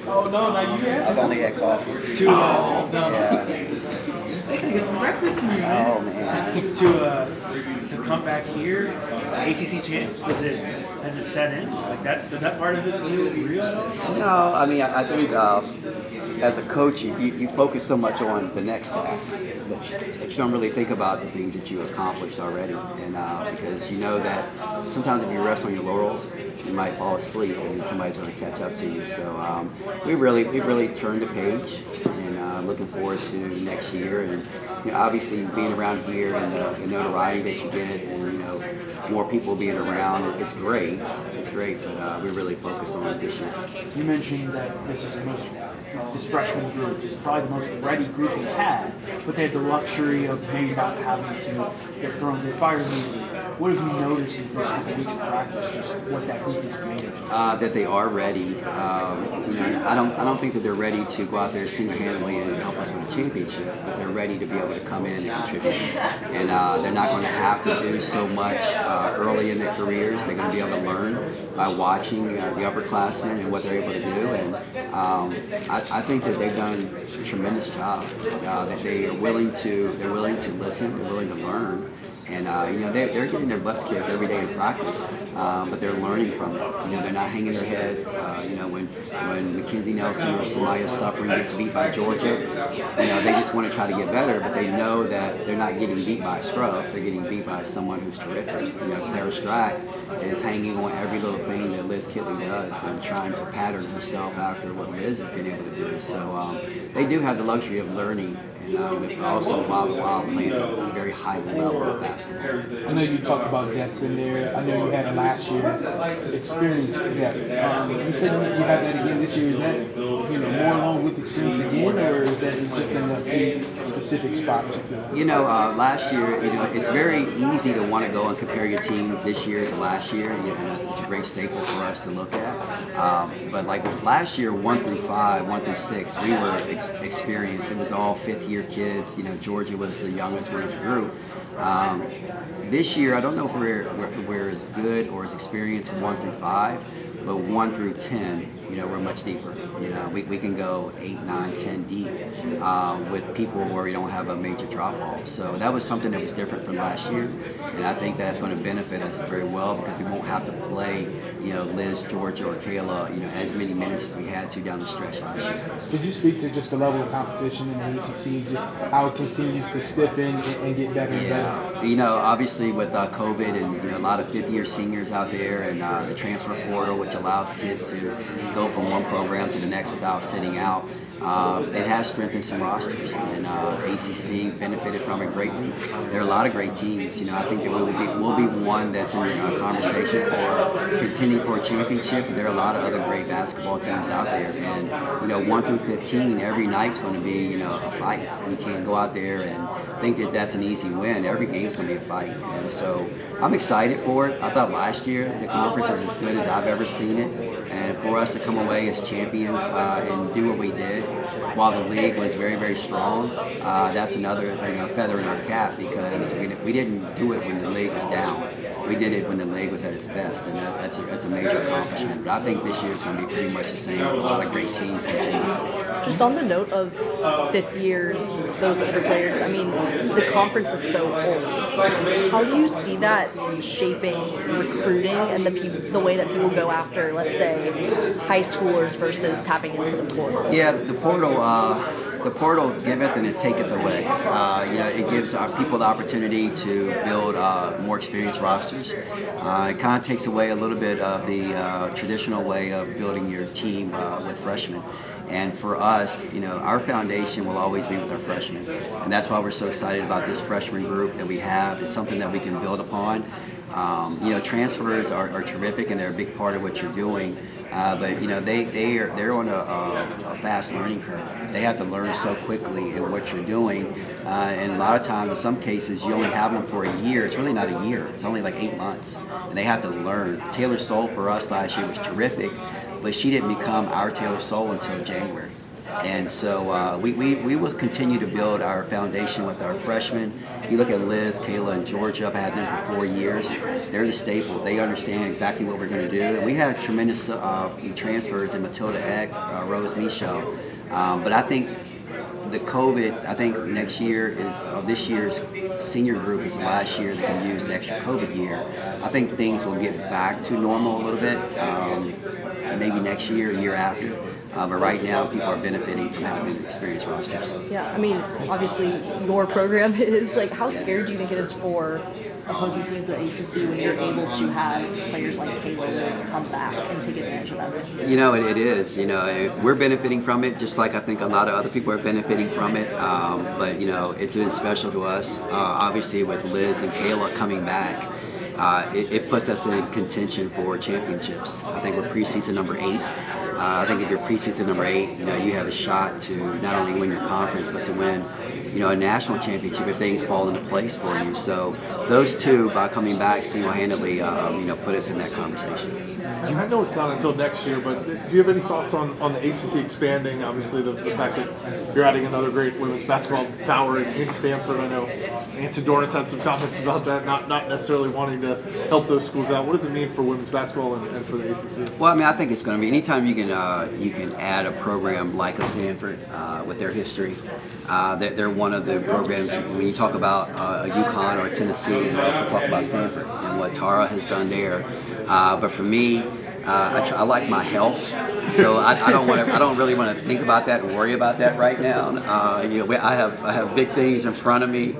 Oh no, not you yet? I've only had coffee. To no. Yeah. They gotta get some breakfast in here, man. Oh man. To come back here, ACC champs. Has it set in like that? Is that part of it feel real at all? No, I mean, I think as a coach, you focus so much on the next task that you don't really think about the things that you accomplished already. And because you know that sometimes if you rest on your laurels, you might fall asleep and somebody's going to catch up to you. So we really turned the page, and looking forward to next year. And obviously being around here and the notoriety that you get, and more people being around, it's great. It's great, but we really focus on it this year. You mentioned that this is this freshman group is probably the most ready group we've had, but they have the luxury of maybe not having to get thrown to the fire immediately. What have you noticed in the first couple of weeks of practice, just what that group is made of? That they are ready. I don't think that they're ready to go out there single-handedly and help us win a championship, but they're ready to be able to come in and contribute. And they're not going to have to do so much early in their careers. They're going to be able to learn by watching the upperclassmen and what they're able to do. And I think that they've done a tremendous job. That they are willing to listen, they're willing to learn. And they're getting their butts kicked every day in practice, but they're learning from it. They're not hanging their heads. When Mackenzie Nelson or Samaya Suffering gets beat by Georgia, they just want to try to get better, but they know that they're not getting beat by a scrub. They're getting beat by someone who's terrific. Clara Strack is hanging on every little thing that Liz Kitley does and trying to pattern herself after what Liz has been able to do. So they do have the luxury of learning. And also while playing at a very high level of basketball. I know you talked about depth in there. I know you had it last year. Experience depth. You said you had that again this year. Is that more along with experience again, or is that just in a few specific spots? You feel? Last year, it's very easy to want to go and compare your team this year to last year. It's a great staple for us to look at. But like last year, 1 through 5, 1 through 6, we were experienced. It was all fifth-year kids. Georgia was the youngest one of the group. This year, I don't know if we're as good or as experienced 1 through 5, but 1 through 10, we're much deeper. We can go 8, 9, 10 deep with people where we don't have a major drop off. So that was something that was different from last year, and I think that's going to benefit us very well because we won't have to play, Liz, Georgia, or Kayla, as many minutes as we had to down the stretch last year. Did you speak to just the level of competition in the ACC, just how it continues to stiffen and get better and better? Obviously with COVID and a lot of fifth-year seniors out there, and the transfer portal, which allows kids to go from one program to the next without sitting out. It has strengthened some rosters, and ACC benefited from it greatly. There are a lot of great teams. I think that we'll be one that's in the conversation for contending for a championship. There are a lot of other great basketball teams out there, and 1 through 15, every night's going to be a fight. You can't go out there and think that that's an easy win. Every game's going to be a fight, and so I'm excited for it. I thought last year the conference was as good as I've ever seen it, and for us to come away as champions and do what we did while the league was very, very strong, that's another feather in our cap because we didn't do it when the league was down. We did it when the league was at its best, and that's a major accomplishment. But I think this year it's going to be pretty much the same with a lot of great teams continuing. Just on the note of fifth years, those older players, I mean, the conference is so old. How do you see that shaping recruiting and the way that people go after, let's say, high schoolers versus tapping into the portal? Yeah, the portal giveth and it taketh away. It gives our people the opportunity to build more experienced rosters. It kind of takes away a little bit of the traditional way of building your team with freshmen. And for us, our foundation will always be with our freshmen. And that's why we're so excited about this freshman group that we have. It's something that we can build upon. Transfers are terrific and they're a big part of what you're doing. But they're on a fast learning curve. They have to learn so quickly in what you're doing, and a lot of times, in some cases, you only have them for a year. It's really not a year. It's only like 8 months, and they have to learn. Taylor Soule for us last year was terrific, but she didn't become our Taylor Soule until January. And so we will continue to build our foundation with our freshmen. You look at Liz, Kayla, and Georgia. I've had them for 4 years. They're the staple. They understand exactly what we're going to do. And we had tremendous transfers in Matilda Eck, Rose Michaud. But I think the COVID, I think next year is, this year's senior group is the last year they can use the extra COVID year. I think things will get back to normal a little bit, maybe next year, year after. But right now, people are benefiting from having experienced rosters. Yeah, I mean, obviously, your program is like, how scared do you think it is for opposing teams in the ACC when you're able to have players like Kayla Liz come back and take advantage of that? You know, it is. You know, we're benefiting from it, just like I think a lot of other people are benefiting from it. But, you know, it's been special to us. Obviously, with Liz and Kayla coming back, it puts us in contention for championships. I think we're preseason number 8. I think if you're preseason number 8, you know, you have a shot to not only win your conference, but to win, you know, a national championship if things fall into place for you. So those two, by coming back single-handedly, you know, put us in that conversation. I know it's not until next year, but do you have any thoughts on the ACC expanding? Obviously, the fact that you're adding another great women's basketball power in Stanford. I know Nancy Dorrance had some comments about that, not necessarily wanting to help those schools out. What does it mean for women's basketball and for the ACC? Well, I mean, I think it's going to be anytime you can add a program like a Stanford with their history. They're one of the programs. When you talk about a UConn or a Tennessee, you also talk about Stanford and what Tara has done there. But for me, I like my health, so I don't really want to think about that and worry about that right now. You know, I have big things in front of me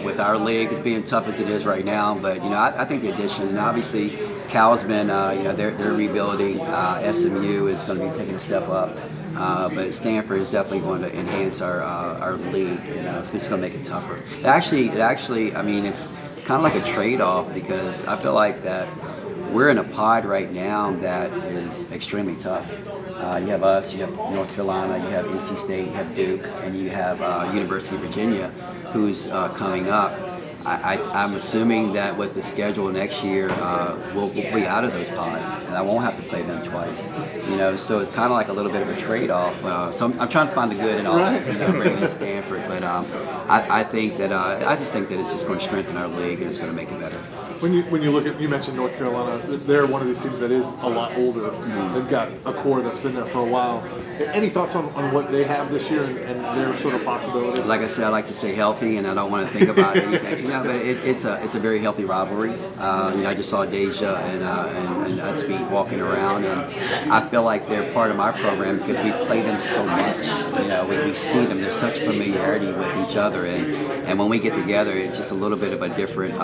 with our league. It's being tough as it is right now, but you know, I think the addition, and obviously Cal's been, you know, they're rebuilding. SMU is going to be taking a step up. But Stanford is definitely going to enhance our league. You know, it's just going to make it tougher. It actually, I mean, it's kind of like a trade-off, because I feel like that we're in a pod right now that is extremely tough. You have us, you have North Carolina, you have NC State, you have Duke, and you have University of Virginia, who's coming up. I'm assuming that with the schedule next year, we'll be out of those pods, and I won't have to play them twice. You know, so it's kind of like a little bit of a trade-off. So I'm trying to find the good in all this, you know, bringing in Stanford. But I think that I just think that it's just going to strengthen our league, and it's going to make it better. When you look at, you mentioned North Carolina, they're one of these teams that is a lot older. They've got a core that's been there for a while. Any thoughts on what they have this year and their sort of possibilities? Like I said, I like to stay healthy, and I don't want to think about anything. You know, but it's a very healthy rivalry. You know, I just saw Deja and Udspeed walking around, and I feel like they're part of my program because we play them so much. You know, we see them. There's such familiarity with each other, and when we get together, it's just a little bit of a different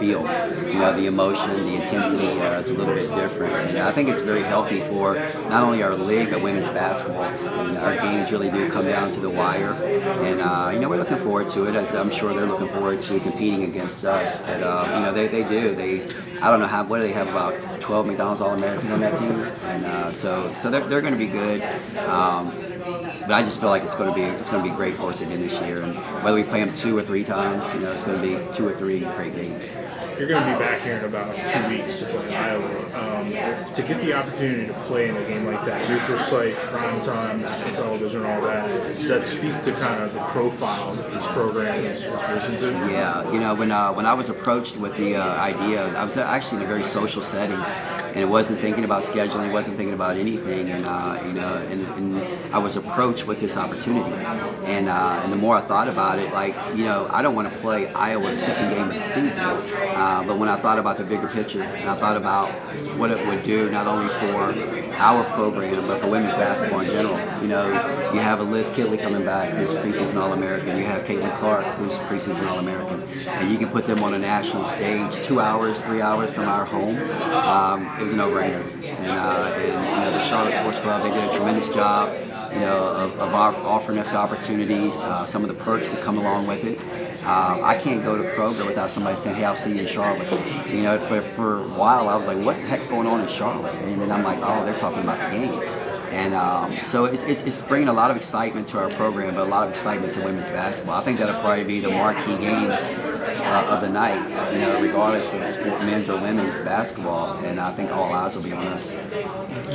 feel. You know, the emotion, the intensity is a little bit different. And I think it's very healthy for not only our league, but women's basketball. And our games really do come down to the wire. And, you know, we're looking forward to it. As I'm sure they're looking forward to competing against us. But, you know, they do. I don't know what do they have, about 12 McDonald's All-Americans on that team. And so they're going to be good. But I just feel like it's going to be great for us again this year. And whether we play them 2 or 3 times, you know, it's going to be 2 or 3 great games. You're going to be back here in about 2 weeks to play Iowa. To get the opportunity to play in a game like that, neutral site, prime time, national television, all that, does that speak to kind of the profile that this program is risen to? Yeah, you know, when I was approached with the idea, I was actually in a very social setting, and it wasn't thinking about scheduling, wasn't thinking about anything, and you know, and I was approached with this opportunity, and the more I thought about it, like, you know, I don't want to play Iowa's second game of the season, but when I thought about the bigger picture, and I thought about what it would do not only for our program, but for women's basketball in general. You know, you have a Liz Kitley coming back, who's a preseason All-American. You have Caitlin Clark, who's a preseason All-American. And you can put them on a national stage 2 hours, 3 hours from our home. It was a no-brainer. And you know, the Charlotte Sports Club, they did a tremendous job, you know, of offering us opportunities, some of the perks that come along with it. I can't go to Kroger without somebody saying, hey, I'll see you in Charlotte. You know, for a while I was like, what the heck's going on in Charlotte? And then I'm like, oh, they're talking about the game. And so it's bringing a lot of excitement to our program, but a lot of excitement to women's basketball. I think that'll probably be the marquee game of the night, you know, regardless of men's or women's basketball. And I think all eyes will be on us.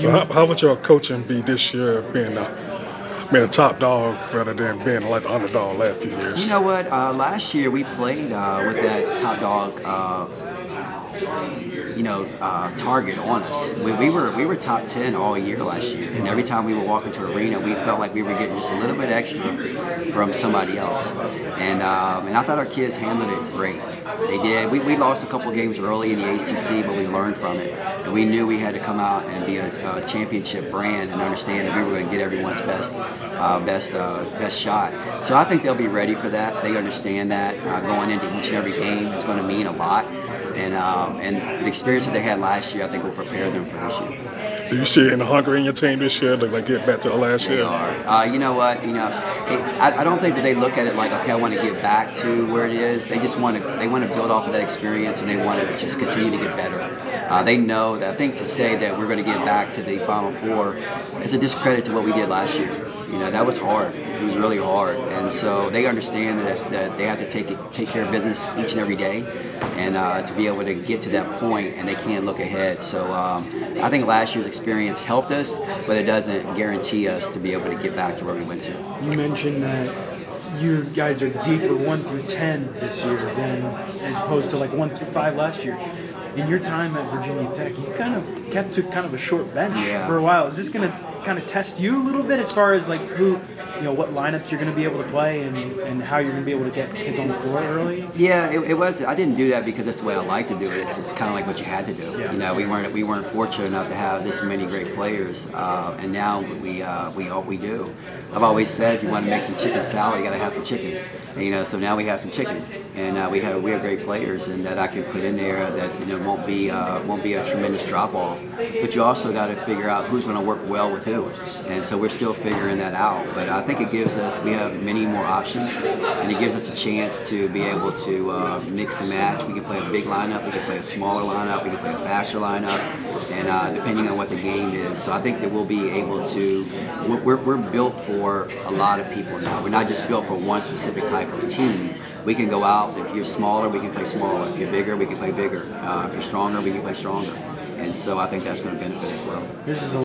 So how would your coaching be this year, being being a top dog rather than being like the underdog last few years? You know what? Last year we played with that top dog. Target on us. We were top 10 all year last year, and every time we would walk into arena, we felt like we were getting just a little bit extra from somebody else. And I thought our kids handled it great. They did. We lost a couple of games early in the ACC, but we learned from it, and we knew we had to come out and be a championship brand and understand that we were going to get everyone's best shot. So I think they'll be ready for that. They understand that going into each and every game is going to mean a lot. And the experience that they had last year, I think will prepare them for this year. Do you see any hunger in your team this year to like get back to last year? You know what? I don't think that they look at it like, okay, I want to get back to where it is. They just want to build off of that experience, and they want to just continue to get better. They know that. I think to say that we're going to get back to the Final Four is a discredit to what we did last year. That was hard. It was really hard, and so they understand that they have to take care of business each and every day, and to be able to get to that point, and they can't look ahead. So I think last year's experience helped us, but it doesn't guarantee us to be able to get back to where we went to. You mentioned that you guys are deeper 1 through 10 this year than as opposed to like 1 through 5 last year. In your time at Virginia Tech, you kind of kept to kind of a short bench for a while. Is this going to kind of test you a little bit as far as like what lineups you're going to be able to play and how you're going to be able to get kids on the floor early? Yeah, it was. I didn't do that because that's the way I like to do it. It's kind of like what you had to do. Yeah. We weren't fortunate enough to have this many great players, and now we do. I've always said if you want to make some chicken salad, you got to have some chicken. And, so now we have some chicken, and we have great players, and that I can put in there that won't be a tremendous drop off. But you also got to figure out who's going to work well with who, and so we're still figuring that out. But I think we have many more options, and it gives us a chance to be able to mix and match. We can play a big lineup, we can play a smaller lineup, we can play a faster lineup, and depending on what the game is. So I think that we'll be able to. We're built for a lot of people now. We're not just built for one specific type of team. We can go out. If you're smaller, we can play smaller. If you're bigger, we can play bigger. If you're stronger, we can play stronger. And so I think that's going to benefit as well. This is a